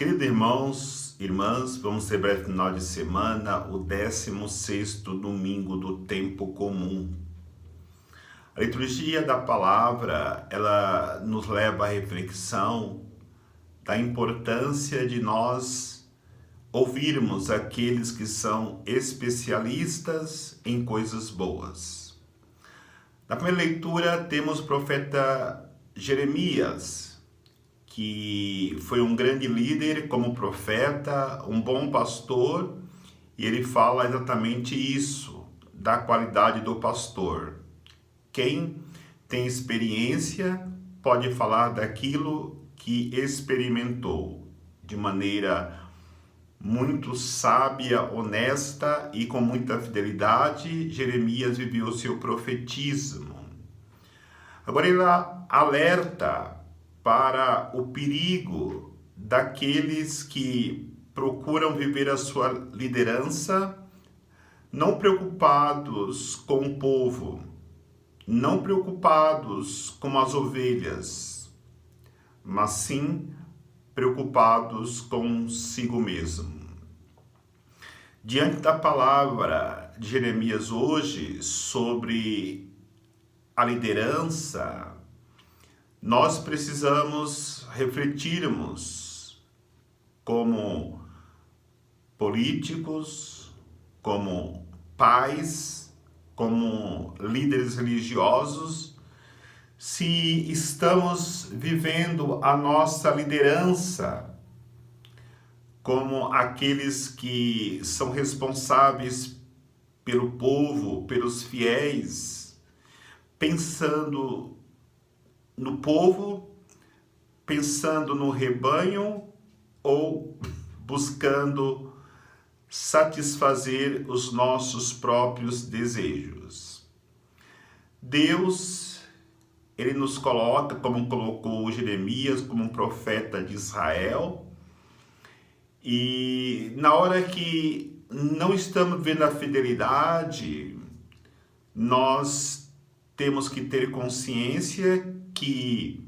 Queridos irmãos, irmãs, vamos celebrar no final de semana o 16º domingo do tempo comum. A liturgia da palavra, ela nos leva à reflexão da importância de nós ouvirmos aqueles que são especialistas em coisas boas. Na primeira leitura temos o profeta Jeremias, que foi um grande líder como profeta, um bom pastor, e ele fala exatamente isso, da qualidade do pastor. Quem tem experiência pode falar daquilo que experimentou, de maneira muito sábia, honesta e com muita fidelidade. Jeremias viveu o seu profetismo. Agora ele alerta para o perigo daqueles que procuram viver a sua liderança não preocupados com o povo, não preocupados com as ovelhas, mas sim preocupados consigo mesmo. Diante da palavra de Jeremias hoje sobre a liderança, nós precisamos refletirmos como políticos, como pais, como líderes religiosos, se estamos vivendo a nossa liderança como aqueles que são responsáveis pelo povo, pelos fiéis, pensando no povo, pensando no rebanho ou buscando satisfazer os nossos próprios desejos. Deus, ele nos coloca, como colocou Jeremias, como um profeta de Israel, e na hora que não estamos vendo a fidelidade, nós temos que ter consciência que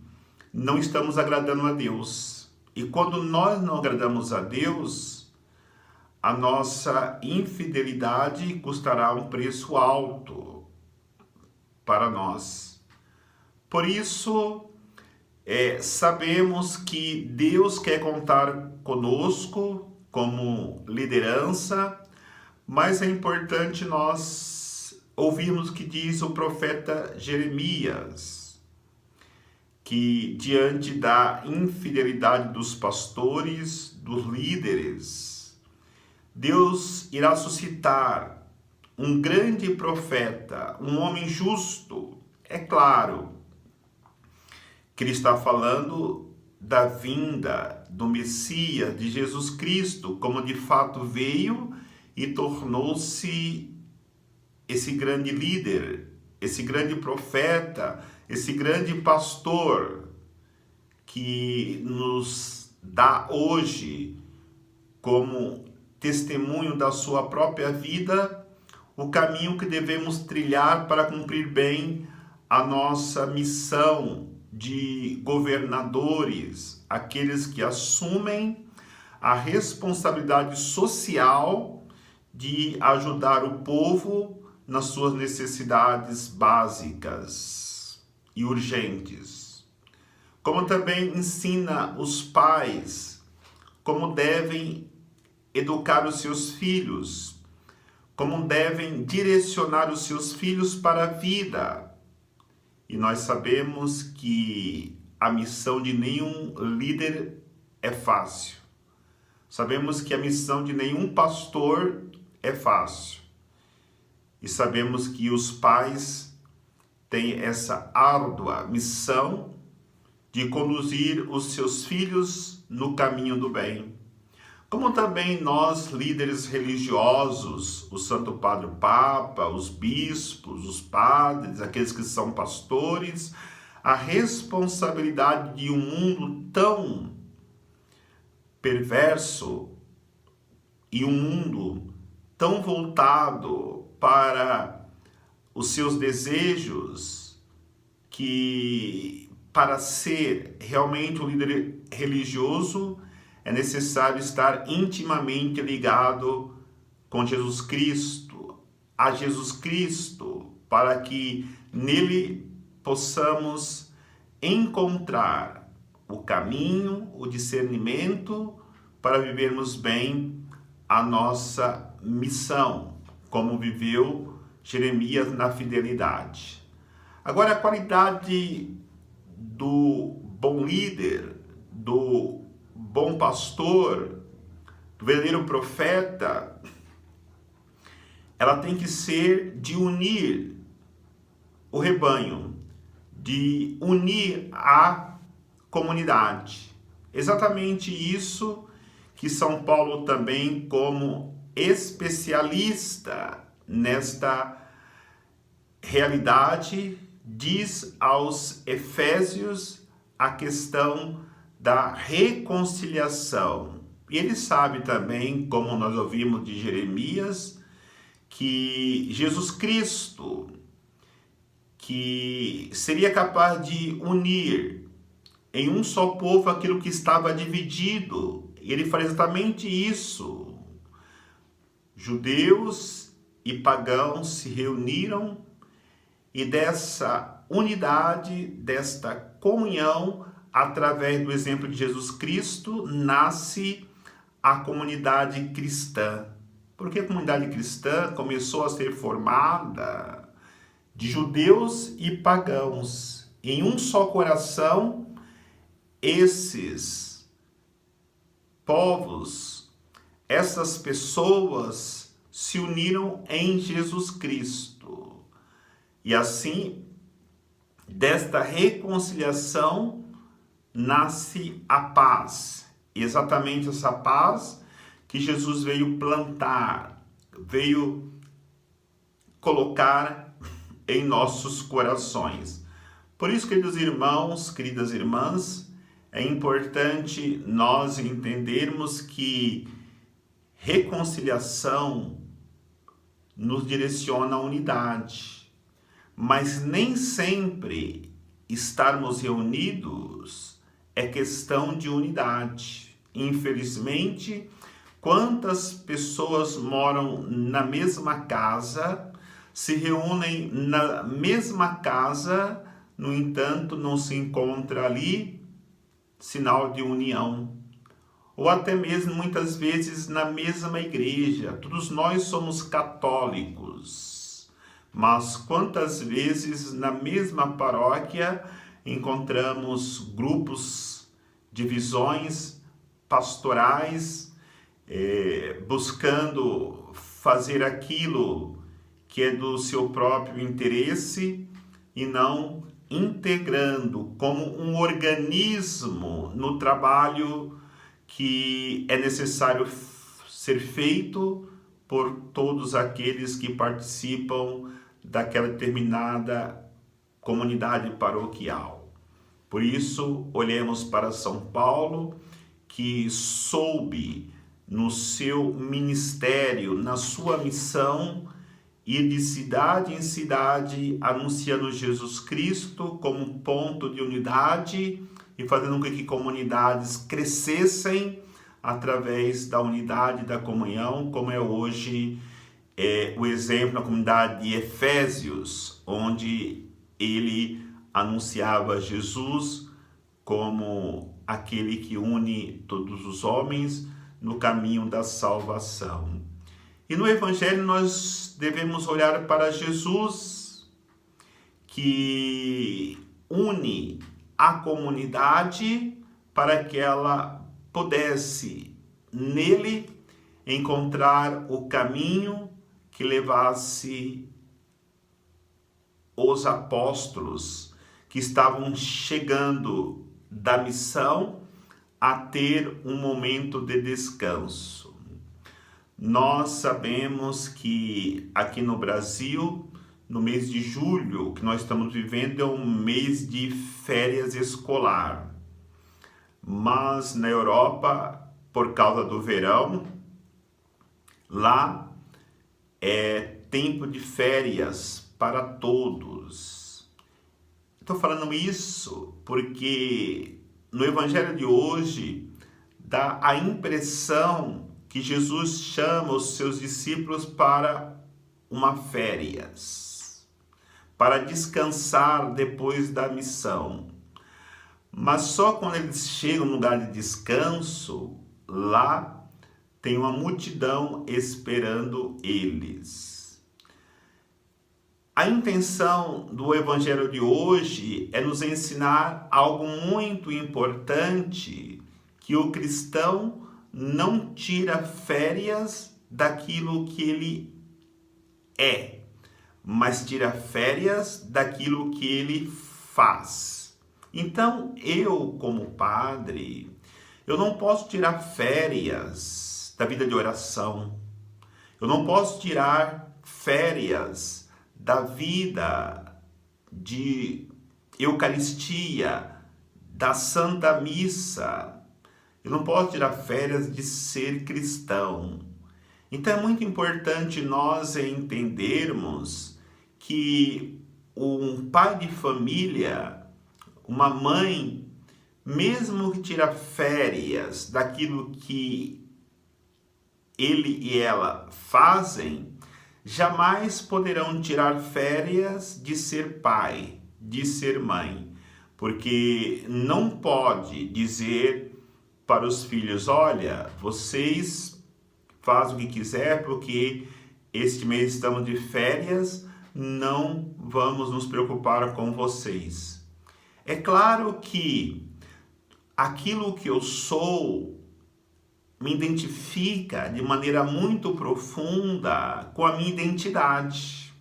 não estamos agradando a Deus. E quando nós não agradamos a Deus, a nossa infidelidade custará um preço alto para nós. Por isso, sabemos que Deus quer contar conosco como liderança, mas é importante nós ouvirmos o que diz o profeta Jeremias, que diante da infidelidade dos pastores, dos líderes, Deus irá suscitar um grande profeta, um homem justo. É claro que ele está falando da vinda do Messias, de Jesus Cristo, como de fato veio e tornou-se esse grande líder, esse grande profeta, esse grande pastor que nos dá hoje como testemunho da sua própria vida o caminho que devemos trilhar para cumprir bem a nossa missão de governadores, aqueles que assumem a responsabilidade social de ajudar o povo nas suas necessidades básicas e urgentes. Como também ensina os pais como devem educar os seus filhos, como devem direcionar os seus filhos para a vida. E nós sabemos que a missão de nenhum líder é fácil. Sabemos que a missão de nenhum pastor é fácil. E sabemos que os pais têm essa árdua missão de conduzir os seus filhos no caminho do bem. Como também nós, líderes religiosos, o Santo Padre Papa, os bispos, os padres, aqueles que são pastores, a responsabilidade de um mundo tão perverso e um mundo tão voltado para os seus desejos, que para ser realmente um líder religioso é necessário estar intimamente ligado com Jesus Cristo, a Jesus Cristo, para que nele possamos encontrar o caminho, o discernimento para vivermos bem a nossa missão, como viveu Jeremias na fidelidade. Agora, a qualidade do bom líder, do bom pastor, do verdadeiro profeta, ela tem que ser de unir o rebanho, de unir a comunidade. Exatamente isso que São Paulo também, como especialista nesta realidade, diz aos Efésios a questão da reconciliação. E ele sabe também, como nós ouvimos de Jeremias, que Jesus Cristo, que seria capaz de unir em um só povo aquilo que estava dividido. Ele faz exatamente isso. Judeus e pagãos se reuniram e dessa unidade, desta comunhão, através do exemplo de Jesus Cristo, nasce a comunidade cristã. Porque a comunidade cristã começou a ser formada de judeus e pagãos. Em um só coração, esses povos, essas pessoas se uniram em Jesus Cristo. E assim, desta reconciliação, nasce a paz. Exatamente essa paz que Jesus veio plantar, veio colocar em nossos corações. Por isso, queridos irmãos, queridas irmãs, é importante nós entendermos que reconciliação nos direciona à unidade, mas nem sempre estarmos reunidos é questão de unidade. Infelizmente, quantas pessoas moram na mesma casa, se reúnem na mesma casa, no entanto, não se encontra ali sinal de união. Ou até mesmo, muitas vezes, na mesma igreja. Todos nós somos católicos, mas quantas vezes na mesma paróquia encontramos grupos, divisões pastorais, buscando fazer aquilo que é do seu próprio interesse e não integrando como um organismo no trabalho que é necessário ser feito por todos aqueles que participam daquela determinada comunidade paroquial. Por isso, olhemos para São Paulo, que soube no seu ministério, na sua missão, ir de cidade em cidade, anunciando Jesus Cristo como um ponto de unidade e fazendo com que comunidades crescessem através da unidade, da comunhão, como é hoje o exemplo na comunidade de Efésios, onde ele anunciava Jesus como aquele que une todos os homens no caminho da salvação. E no Evangelho nós devemos olhar para Jesus, que une a comunidade para que ela pudesse nele encontrar o caminho que levasse os apóstolos que estavam chegando da missão a ter um momento de descanso. Nós sabemos que aqui no Brasil, no mês de julho, que nós estamos vivendo, é um mês de férias escolar. Mas na Europa, por causa do verão, lá é tempo de férias para todos. Estou falando isso porque no Evangelho de hoje, dá a impressão que Jesus chama os seus discípulos para uma férias, para descansar depois da missão. Mas só quando eles chegam no lugar de descanso, lá tem uma multidão esperando eles. A intenção do Evangelho de hoje é nos ensinar algo muito importante, que o cristão não tira férias daquilo que ele é, mas tira férias daquilo que ele faz. Então, eu como padre, eu não posso tirar férias da vida de oração. Eu não posso tirar férias da vida de Eucaristia, da Santa Missa. Eu não posso tirar férias de ser cristão. Então é muito importante nós entendermos que um pai de família, uma mãe, mesmo que tira férias daquilo que ele e ela fazem, jamais poderão tirar férias de ser pai, de ser mãe, porque não pode dizer para os filhos: olha, vocês fazem o que quiser, porque este mês estamos de férias, não vamos nos preocupar com vocês. É claro que aquilo que eu sou me identifica de maneira muito profunda com a minha identidade.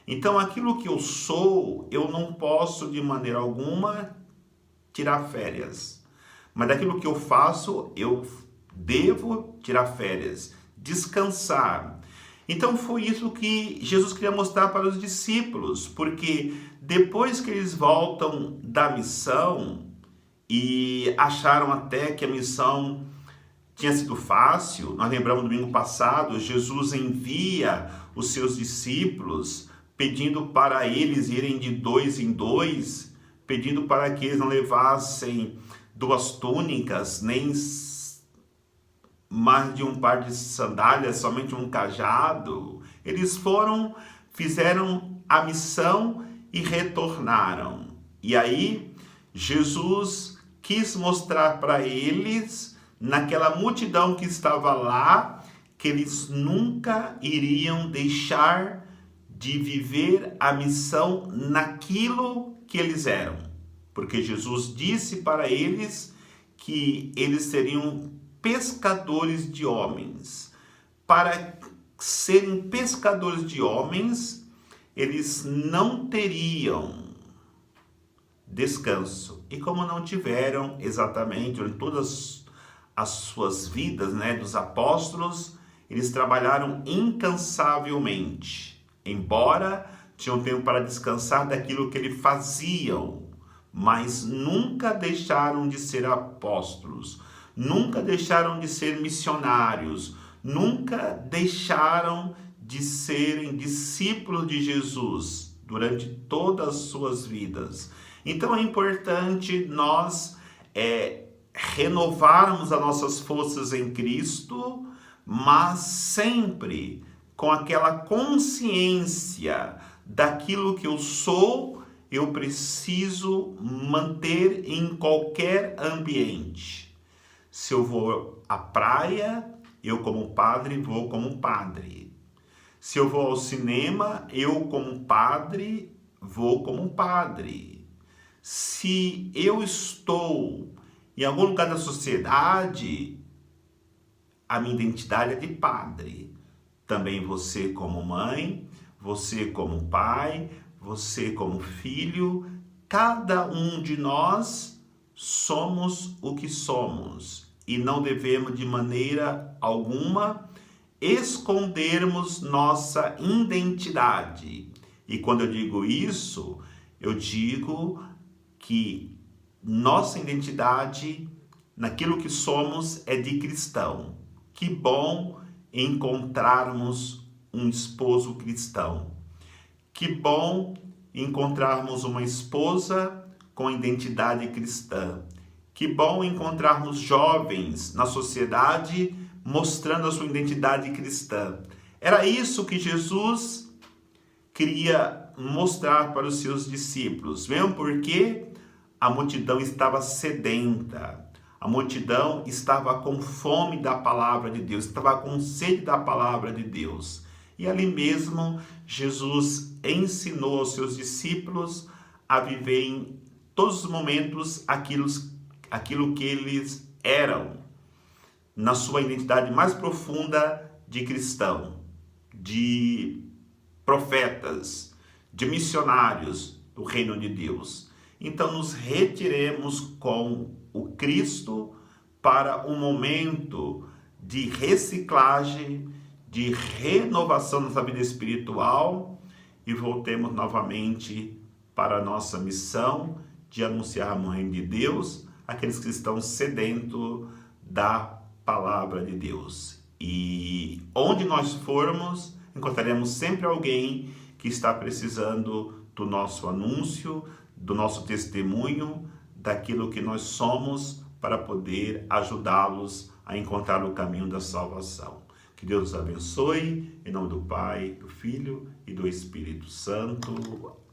Então, aquilo que eu sou, eu não posso de maneira alguma tirar férias. Mas daquilo que eu faço, eu devo tirar férias, descansar. Então foi isso que Jesus queria mostrar para os discípulos, porque depois que eles voltam da missão e acharam até que a missão tinha sido fácil, nós lembramos no domingo passado, Jesus envia os seus discípulos pedindo para eles irem de 2 em 2, pedindo para que eles não levassem 2 túnicas, nem mais de um par de sandálias, somente um cajado. Eles foram, fizeram a missão e retornaram. E aí, Jesus quis mostrar para eles, naquela multidão que estava lá, que eles nunca iriam deixar de viver a missão naquilo que eles eram. Porque Jesus disse para eles que eles seriam pescadores de homens. Para serem pescadores de homens, eles não teriam descanso. E como não tiveram exatamente em todas as suas vidas, dos apóstolos, eles trabalharam incansavelmente. Embora tinham tempo para descansar daquilo que eles faziam, mas nunca deixaram de ser apóstolos, nunca deixaram de ser missionários, nunca deixaram de serem discípulos de Jesus durante todas as suas vidas. Então é importante nós renovarmos as nossas forças em Cristo, mas sempre com aquela consciência daquilo que eu sou, eu preciso manter em qualquer ambiente. Se eu vou à praia, eu como padre vou como padre. Se eu vou ao cinema, eu como padre vou como padre. Se eu estou em algum lugar da sociedade, a minha identidade é de padre. Também você como mãe, você como pai, você como filho, cada um de nós somos o que somos e não devemos de maneira alguma escondermos nossa identidade. E quando eu digo isso, eu digo que nossa identidade naquilo que somos é de cristão. Que bom encontrarmos um esposo cristão. Que bom encontrarmos uma esposa com identidade cristã. Que bom encontrarmos jovens na sociedade mostrando a sua identidade cristã. Era isso que Jesus queria mostrar para os seus discípulos, mesmo porque a multidão estava sedenta, a multidão estava com fome da palavra de Deus, estava com sede da palavra de Deus. E ali mesmo, Jesus ensinou aos seus discípulos a viver em todos os momentos aquilo que eles eram, na sua identidade mais profunda de cristão, de profetas, de missionários do reino de Deus. Então nos retiremos com o Cristo para um momento de reciclagem, de renovação da nossa vida espiritual e voltemos novamente para a nossa missão de anunciar o reino de Deus àqueles que estão sedentos da palavra de Deus. E onde nós formos, encontraremos sempre alguém que está precisando do nosso anúncio, do nosso testemunho, daquilo que nós somos, para poder ajudá-los a encontrar o caminho da salvação. Que Deus os abençoe, em nome do Pai, do Filho e do Espírito Santo.